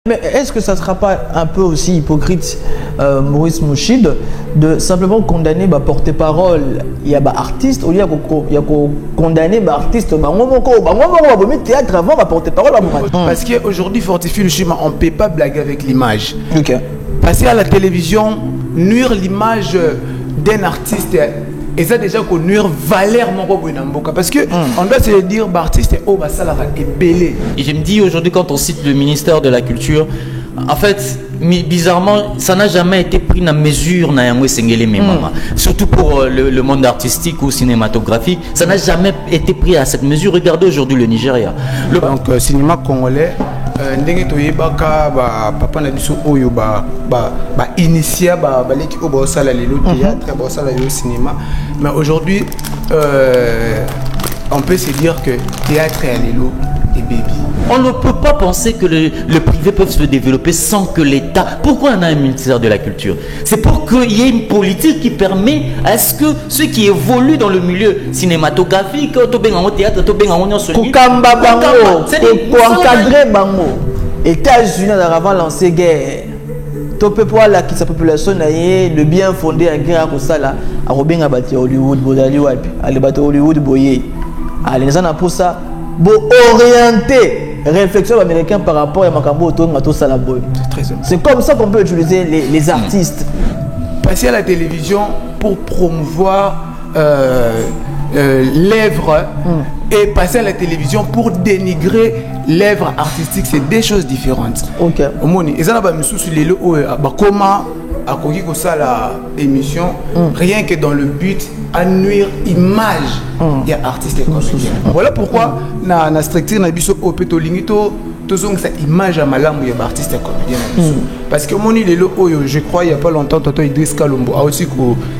Mais est-ce que ça ne sera pas un peu aussi hypocrite, Maurice Mouchid, de simplement condamner porte-parole, il y a artiste, au lieu de condamner artiste, théâtre avant porte-parole. Parce qu'aujourd'hui, Fortifie le chemin, on ne peut pas blaguer avec l'image. Okay. Passer à la télévision, nuire l'image d'un artiste, et ça déjà qu'on nuire valeur parce que on doit se dire artiste est belé. Et je me dis aujourd'hui, quand on cite le ministère de la Culture, en fait, bizarrement, ça n'a jamais été pris dans mesure, surtout pour le monde artistique ou cinématographique, ça n'a jamais été pris à cette mesure. Regardez aujourd'hui le Nigeria. Donc, cinéma congolais, ndenge toyebaka papa na biso oyo initia baleki o bosala lelo théâtre bosala yo cinéma, mais aujourd'hui on peut se dire que théâtre et lelo et baby. On ne peut pas penser que le privé peut se développer sans que l'État... Pourquoi on a un ministère de la Culture? C'est pour qu'il y ait une politique qui permet à ce que ceux qui évoluent dans le milieu cinématographique, pour encadrer bango. États-Unis avant lancé guerre. Topé pour la qui sa population le bien fondé en guerre à ça là, à Robin à bâtir Hollywood, Bodali Wapi, à les bâtir Hollywood Boyer. Allez, les gens pour ça, orienter réflexion américaine par rapport à Makambo Mato Salaboy. C'est comme ça qu'on peut utiliser les artistes. Passer à la télévision pour promouvoir l'œuvre et passer à la télévision pour dénigrer l'œuvre artistique, c'est deux choses différentes. Ok. Et ça n'a comment à la émission rien que dans le but à nuire image il y a artistes et comédiens. Voilà pourquoi na structure na biso opeto lingito tozong cette image à malamou il y a artistes et comédiens parce que moni lelo oyo je crois il y a pas longtemps Toto Idriss Kalombo a aussi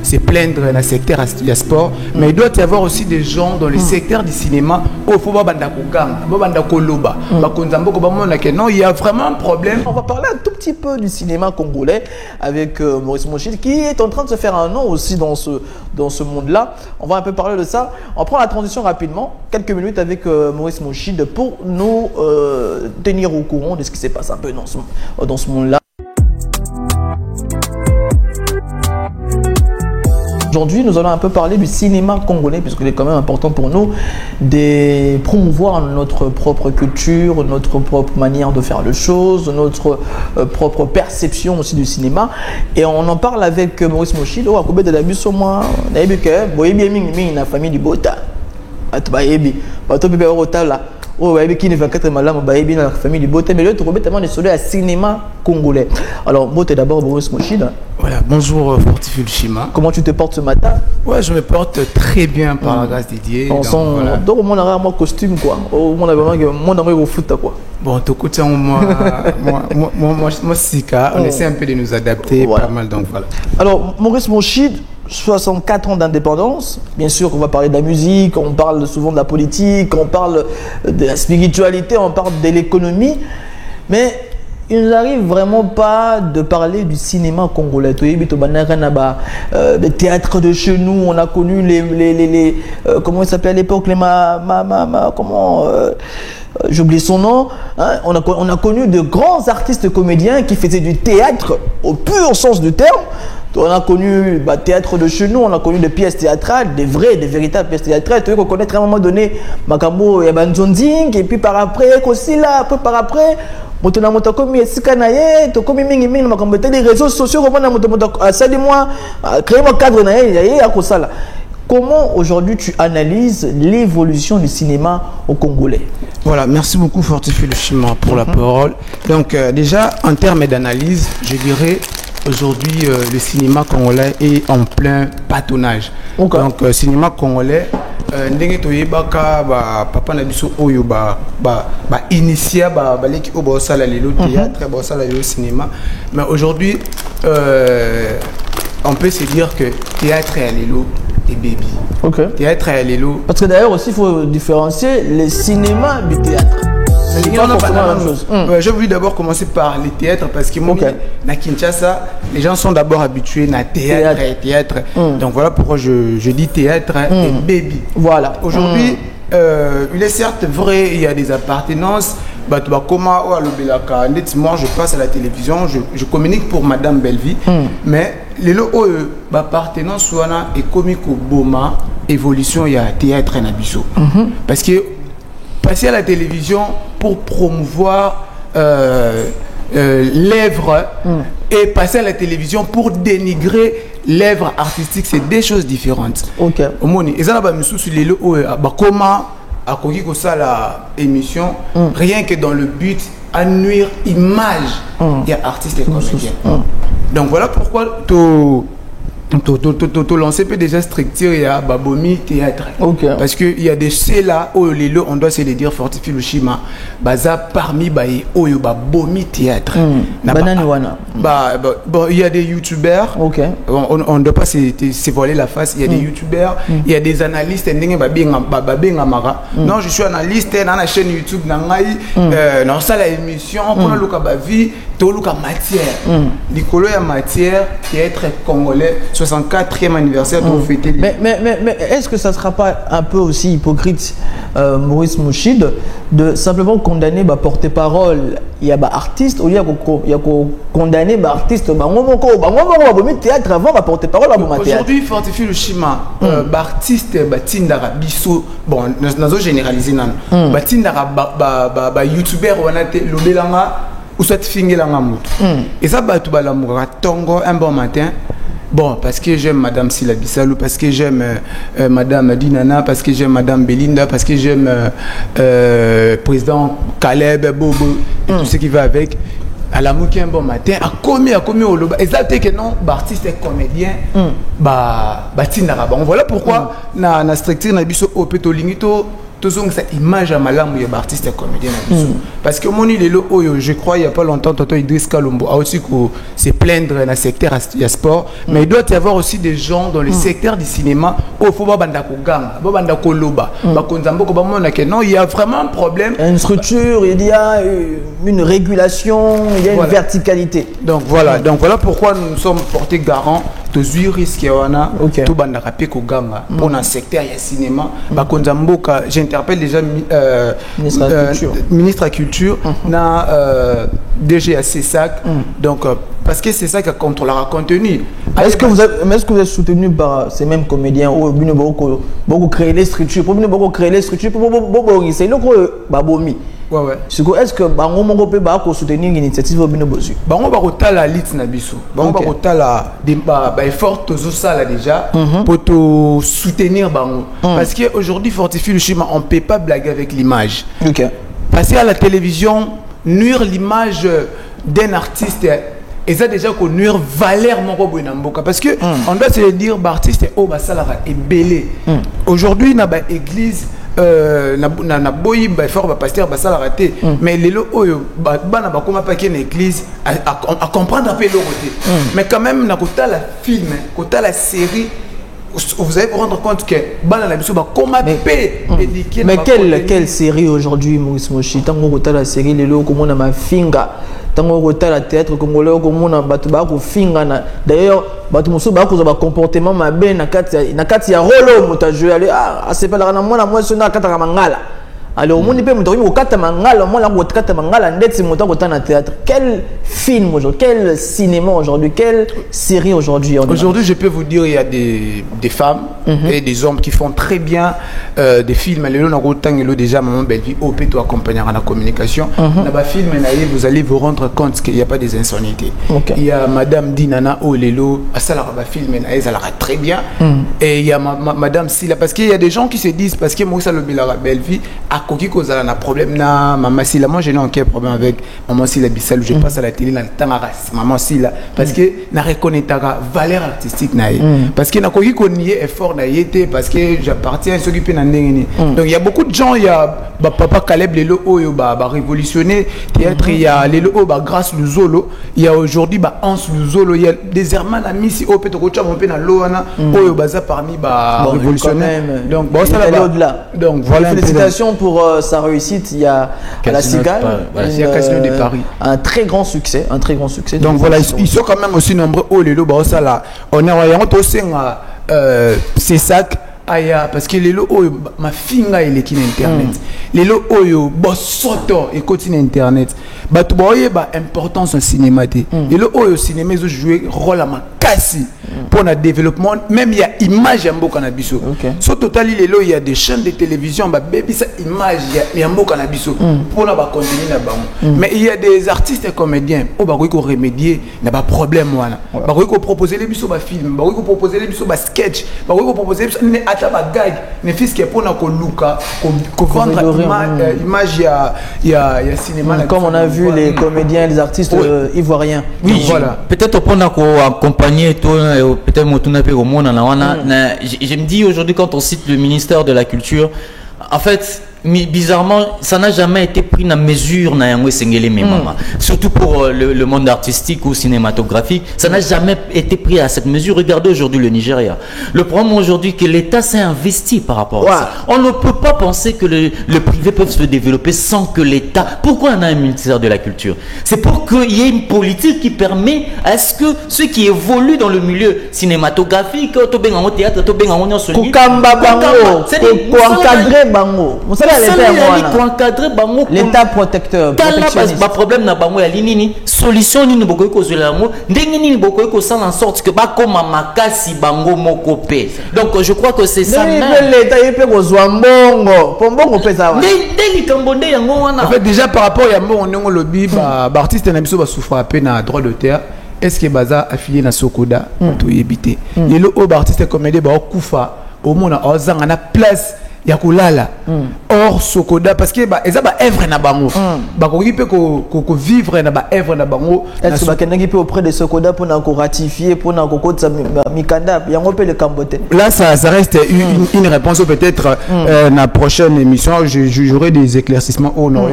se plaindre dans le secteur du sport, mais il doit y avoir aussi des gens dans le secteur du cinéma au faut banda kokanga banda koloba bakonzambo ko bamona que non il y a vraiment un problème. On va parler un tout petit peu du cinéma congolais avec Maurice Mouchid qui est en train de se faire un nom aussi dans ce monde-là. On va un peu parler de ça. On prend la transition rapidement, quelques minutes avec Maurice Mouchid pour nous tenir au courant de ce qui se passe un peu dans ce monde-là. Aujourd'hui, nous allons un peu parler du cinéma congolais, puisqu'il est quand même important pour nous de promouvoir notre propre culture, notre propre manière de faire les choses, notre propre perception aussi du cinéma. Et on en parle avec Maurice Mouchid. Oh, à côté de la bus au moins, la famille du Bota. Oh, qui ne va qu'être malade, dans la famille du Boté, mais l'autre tellement de soleil à cinéma congolais. Alors, Boté d'abord, Maurice Mouchid. Voilà, bonjour Fortifie le Chima. Comment tu te portes ce matin? Ouais, je me porte très bien par la grâce des dieux. On sent, donc, on a un costume quoi. On a vraiment mon amour au foot quoi. Bon, tout côté, moi, Sika, on essaie un peu de nous adapter pas mal, donc voilà. Alors, Maurice Mouchid, 64 ans d'indépendance, bien sûr qu'on va parler de la musique, on parle souvent de la politique, on parle de la spiritualité, on parle de l'économie, mais il ne nous arrive vraiment pas de parler du cinéma congolais. Le théâtre de chez nous, on a connu les comment il s'appelait à l'époque, j'oublie son nom, hein, on a connu de grands artistes comédiens qui faisaient du théâtre au pur sens du terme. On a connu théâtre de chez nous, on a connu des pièces théâtrales, des véritables pièces théâtrales. Tu veux qu'on connaît à un moment donné Makambo et Banzonding, et puis par après, aussi là, peu par après, les réseaux sociaux, créer mon cadre. Comment aujourd'hui tu analyses l'évolution du cinéma au Congolais? Voilà, merci beaucoup Fortifie le Chima pour la parole. Donc déjà, en termes d'analyse, je dirais aujourd'hui le cinéma congolais est en plein patonnage. Okay. Donc cinéma congolais, ndenge toyebaka papa na biso oyo initia baleki o bosala lelo théâtre bosala yo cinéma, mais aujourd'hui on peut se dire que théâtre et lelo et baby. Ok. Théâtre et lelo. Parce que d'ailleurs aussi il faut différencier le cinéma du théâtre. C'est pas la même chose. J'ai voulu d'abord commencer par les théâtres parce que moi, à Kinshasa, les gens sont d'abord habitués à théâtre et théâtre. Donc voilà pourquoi je dis théâtre et baby. Voilà. Aujourd'hui, il est certes vrai, il y a des appartenances. Moi, je passe à la télévision, je communique pour Madame Bellevie, mais les appartenance et comique au Boma, évolution, il y a théâtre et Nabiso. Parce que passer à la télévision pour promouvoir l'œuvre et passer à la télévision pour dénigrer l'œuvre artistique, c'est des choses différentes. Ok. À la émission, rien que dans le but à nuire image il y a artistes et comédiens. Donc voilà pourquoi tu lancé déjà structure il y a Babomi théâtre. Parce qu'il y a des C là où on doit se les dire fortifier le schéma baza parmi où il y a Babomi théâtre. Il y a des youtubeurs. On ne doit pas se voiler la face. Il y a des youtubeurs, il y a des analystes. Non, je suis analyste dans la chaîne YouTube dans ça la émission pour le vie tout le matière. Nicolo ya matière théâtre congolais 64e anniversaire pour fêter. Mais est-ce que ça ne sera pas un peu aussi hypocrite, Maurice Mouchid, de simplement condamner porte-parole, il y a artiste ou il y a condamner artiste, théâtre avant porte-parole à aujourd'hui fortifie le schéma artiste batindara biso bon nazo généraliser nan batindara youtubeur wana te lobelanga ou soit fingela mutu et ça batu balamoura tongo un bon matin. Bon, parce que j'aime Madame Sila Bissalou, parce que j'aime Madame Dinana, parce que j'aime Madame Belinda, parce que j'aime Président Caleb, Bobo, et tout ce qui va avec. À la mouki un bon matin, à commis au loba. Et ça, c'est que non, artiste et comédien, voilà pourquoi, dans la structure, dans la au pétolingito, toujours cette image à malam où il y a artiste et comédien. Parce que mon île je crois il n'y a pas longtemps Toto Idriss Kalombo a aussi se plaindre dans le secteur du sport, mais il doit y avoir aussi des gens dans le secteur du cinéma où il faut pas bandako gang, pas bandako loba, non, il y a vraiment un problème. Une structure, il y a une régulation, il y a une verticalité. Donc voilà pourquoi nous sommes portés garants de risques tout bandaka pe ko ganga pour un secteur il y a cinéma, j'interpelle déjà ministre de la culture na DG à CESAC donc parce que c'est ça qui contrôlera contenu. Est-ce que vous êtes soutenu par ces mêmes comédiens ou beaucoup créer les structures pour c'est le babomi. Est-ce que bango peut soutenir l'initiative au binobosu? Bango ba kotala lit na biso. Bango ba kotala ba effort tozo sala déjà pour te soutenir bango. Parce que aujourd'hui fortifie le schéma, on peut pas blaguer avec l'image. Passer à la télévision, nuire l'image d'un artiste et ça déjà qu'on nuire valeur moko boina mboka parce que on doit se dire artiste oh ba salara est belé. Aujourd'hui na ba église na boyi ba fort ba pasteur ba sala raté mais lelo oyo bana ba koma pa ki na église à comprendre un peu le côté mais quand même na kota la film kota la série vous allez vous rendre compte que bana la biso ba koma pe éduquer. Mais quelle série aujourd'hui Maurice Moshi tango kota la série lelo comme on a ma finga tango kota la théâtre congolais comme on a batu ba ko finga na d'ailleurs batu muso ba ko za ba comportement mabe na kati ya rolo muta jouer aller c'est pas la na mwana moi sona kata mangala alors on peut muto ko kata mangala moi la ko kata mangala ndeti muto ko ta na théâtre. Quel film aujourd'hui, quel cinéma aujourd'hui, quelle série aujourd'hui? Aujourd'hui je peux vous dire il y a des femmes et des hommes qui font très bien des films. Lelo na kotang elo déjà Maman Bellevie au peut accompagner en la communication na ba film vous allez vous rendre compte qu'il n'y a pas des insanités. Il y a Madame Dinana au lelo à ça la ba film elle a très bien et il y a Madame Sila parce qu'il y a des gens qui se disent parce que moi ça le Bellevie a koki kozala na problème na Maman Sila. Moi je n'ai aucun problème avec Maman Sila Bissalou, je passe à la télé dans le temps Maman Sila parce que na reconnaître valeur artistique na parce que na koki ko nier effort na yete parce que j'appartiens à ceux qui peuvent ndengeni. Donc il y a beaucoup de gens, il y a papa Caleb lelo oyo ba révolutionner théâtre, il y a lelo ba grâce Luzolo, il y a aujourd'hui ba Hans Luzolo, il y a des hermanes amis si au peut ko chamo pe na loana oyo baza parmi ba révolutionnaire. Donc bon ça là au-delà. Donc voilà, félicitations pour sa réussite. Il y a la Cigale, il y a Casino de Paris, un très grand succès, donc voilà, ils sont quand même aussi nombreux au lelo ba ça là on est en to senga c'est ça aya parce que les lots oyo ma finga il est internet les lots oyo bosoto et continue internet ba to boye ba importance au cinéma té les lots oyo cinéma ils ont joué rôle à ma kasi pour le développement même il y a image ya mboka na biso so total les lots il y a des chaînes de télévision ba baby ça image ya mboka na biso pour na ba continuer na bango mais il y a des artistes et comédiens o ba ko remédier na ba problème wana ba ko proposer les biso ba film ba ko proposer les biso ba sketch ba ko proposer ne ata ba gag ne fils qui pour na ko luka ko vendre image ya cinéma comme on a vu les comédiens les artistes ivoiriens oui voilà peut-être pour na ko accompagner peut-être motuna pe au monde na wana je me dis aujourd'hui quand on cite le ministère de la culture en fait bizarrement ça n'a jamais été pris na mesure na yango sengele mama surtout pour le monde artistique ou cinématographique ça n'a jamais été pris à cette mesure. Regardez aujourd'hui le Nigeria, le problème aujourd'hui que l'État s'est investi par rapport à ça. On ne peut pas penser que le privé peut se développer sans que l'État. Pourquoi on a un ministère de la culture? C'est pour qu'il y ait une politique qui permet à ce que ceux qui évoluent dans le milieu cinématographique au théâtre l'État protecteur ba problème na bango ya linini solution ni bokoy ko zela ngo ndenge ni bokoy ko sala en sorte que ba koma makasi bango moko pe. Donc je crois que c'est ça même l'État il peut ko zwa mbongo po mbongo pe ça ndenge kambonde yango wana en fait déjà par rapport ya mbongo ndongo lobby ba artiste na biso ba souffre pe na droit d'auteur. Est-ce que baza affilié na Sokoda to yebité les lo artiste comédien ba kufa au monde ozanga na place ya kulala or Sokoda parce que ba eza ba œuvre na bango ba ko kipe ko vivre na ba œuvre na bango est-ce ba kenaki pe auprès de Sokoda pour na ko ratifier pour na ko kotsa mikanda yango pe le Cambote là ça reste une réponse peut-être na prochaine émission j'aurai des éclaircissements au nord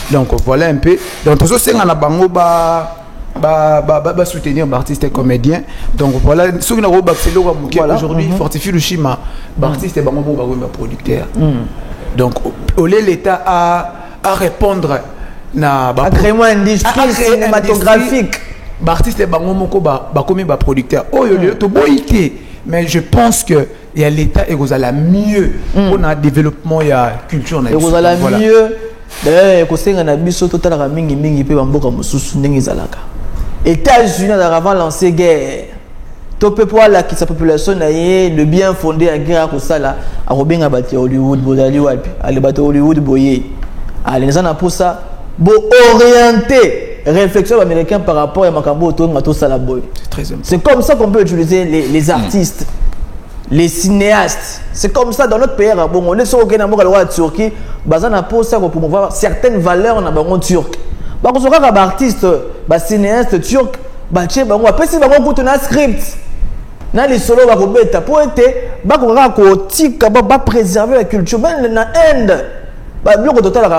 donc voilà un peu donc tout ça na bango ba soutenir l'artiste et comédien donc voilà ceux qui n'ont pas aujourd'hui fortifie le schéma l'artiste et producteur donc l'État à répondre na agrément industrie cinématographique l'artiste et commis producteur mais je pense que il y a l'État et vous allez mieux pour un développement il y a culture et vous allez mieux d'ailleurs kosenga na biso total ka mingi pe bamboka mususu ndenge zalaka États-Unis avant lancé guerre topé pour la qui sa population le bien fondé en guerre ko sala a robinga bati Hollywood bodali wapi ale bati Hollywood boye ale nzana pour ça bo orienter réflexion américain par rapport à makambo to ngato sala boy c'est comme ça qu'on peut utiliser les artistes les cinéastes. C'est comme ça dans notre pays. Bon, on est sur le roi de Turquie. Bazana pour ça pour promouvoir certaines valeurs dans le turc. Bah, on sera un artiste, cinéaste turc. Bah, tiens, bah, on va passer par un script. Dans les solos, bah, on va pour être, bah, on va préserver la culture. Même dans l'Inde. Bah, bien que total,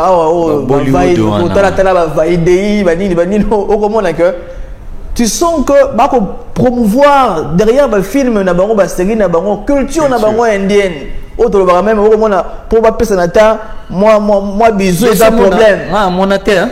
tu sens que bah promouvoir derrière le film na bango ba série na bango culture na bango indienne autre ba même au moins pour ba personata moi bisou et ça problème mon atel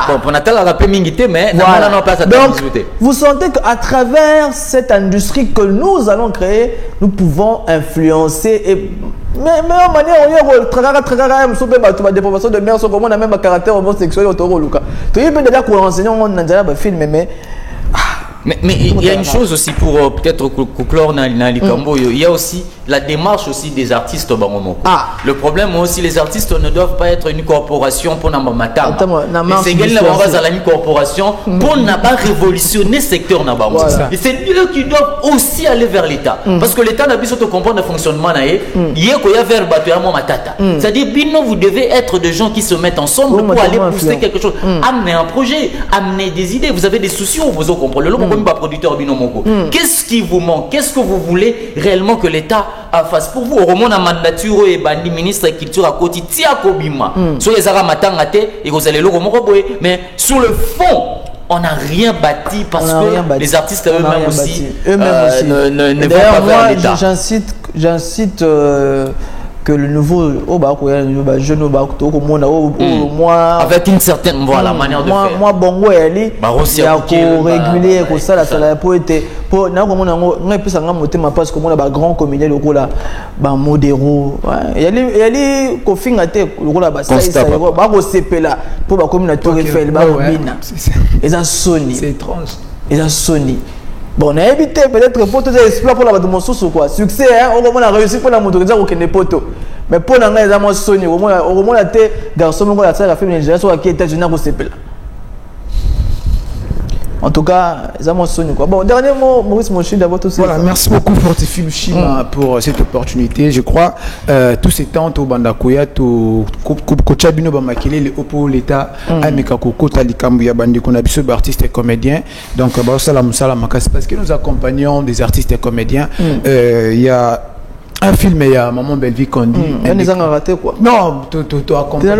bon pour natel la rapé mingité mais non pas ça. Donc vous sentez qu'à travers cette industrie que nous allons créer nous pouvons influencer et mais en manière on y a un super bateau de dépravation de mère comme on a même un caractère homosexuel autour Luka tu peux déjà qu'on enseigne on a ba film mais il y a une chose aussi pour peut-être clore dans Likambo, il y a aussi la démarche aussi des artistes Bangomoko. Le problème aussi les artistes ne doivent pas être une corporation pour Namamata. C'est une corporation pour n'a pas révolutionner le secteur Nabango. Et c'est eux qui doivent aussi aller vers l'État parce que l'État n'a pas de comprendre le fonctionnement il y a quoi vers Batoyamo Matata. C'est-à-dire bino vous devez être des gens qui se mettent ensemble pour aller pousser quelque chose, amener un projet, amener des idées, vous avez des soucis, vous comprenez pas producteur binomoko. Qu'est-ce qui vous manque? Qu'est-ce que vous voulez réellement que l'État fasse pour vous? Au moment où mandature et bandi ministre de la culture à côté tia kobima. Sur les arabes matangate et vous allez le mais sur le fond on n'a rien bâti parce que les artistes eux-mêmes aussi ne vont pas vers l'État. J'incite que le nouveau le jeune avec une certaine manière de faire. Moi bongo yali ya ko réguler ko ça la pour être pour na ko mona ngo epesa nga motema parce que mona ba grand comité lokola ba modéro yali ko finga te lokola ba ça ba ko sepela pour ba comme na Tour Eiffel ba bina eza Sony c'est étrange eza Sony. Bon, on a évité peut-être pour tout exploit pour la bande mon sous quoi. Succès, hein, on a réussi pour la motoriser au Kenya poto. Mais pour l'anglais, ils ont Sony. Au moins, la tête garçon, on a la film Nigeria sur qui États-Unis au CP là. En tout cas, ils ont Sony quoi. Bon, dernier mot, Maurice Moshi d'abord tout ça. Voilà, merci beaucoup Fortifil Chima pour cette opportunité. Je crois tous ces temps au Bandakoya, au Kochabino Bamakele, le Opo l'État, Ameka Koko Talikambu Yabandi Konabiso, artistes et comédiens. Donc, salam salam parce que nous accompagnons des artistes et comédiens. Il y a un film, il y a Maman Belle Vie Kondi. Ils ont raté quoi? Non, tu accompagnes.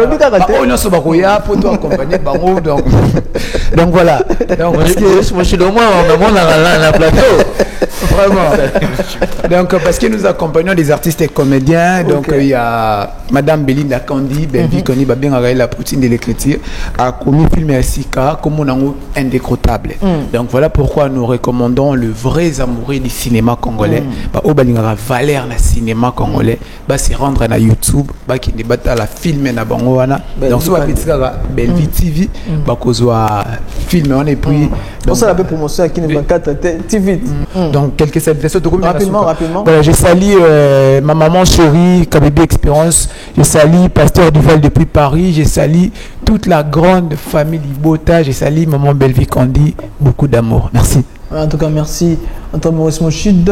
Oh non, c'est pas quoi, pour t'accompagner, donc voilà. Donc, moi je suis au moins on a la plateau. Vraiment. Donc, parce que nous accompagnons des artistes et comédiens. Donc, il y a Madame Belinda Kondi, Belle Vie Kondi, bien arrêté la poutine de l'écriture, a commis film à Sika, comme on a indécrottable. Donc, voilà pourquoi nous recommandons le vrai amoureux du cinéma congolais. Au Balingara Valère, la cinéma congolais, c'est rendre à YouTube, qui débat à la film na bangoana. Donc, soit petit Belle Vie TV, kozwa film on est puis. On s'en appelle promotion qui ne va pas TV. Donc, quelques salutations. Rapidement. Voilà, je salue ma maman chérie, KBB Expérience. Je salue Pasteur Duval depuis Paris. Je salue toute la grande famille Ibota. Je salue Maman Belle Vie Kondi. Beaucoup d'amour. Merci. En tout cas, merci. Antoine Maurice Mochid.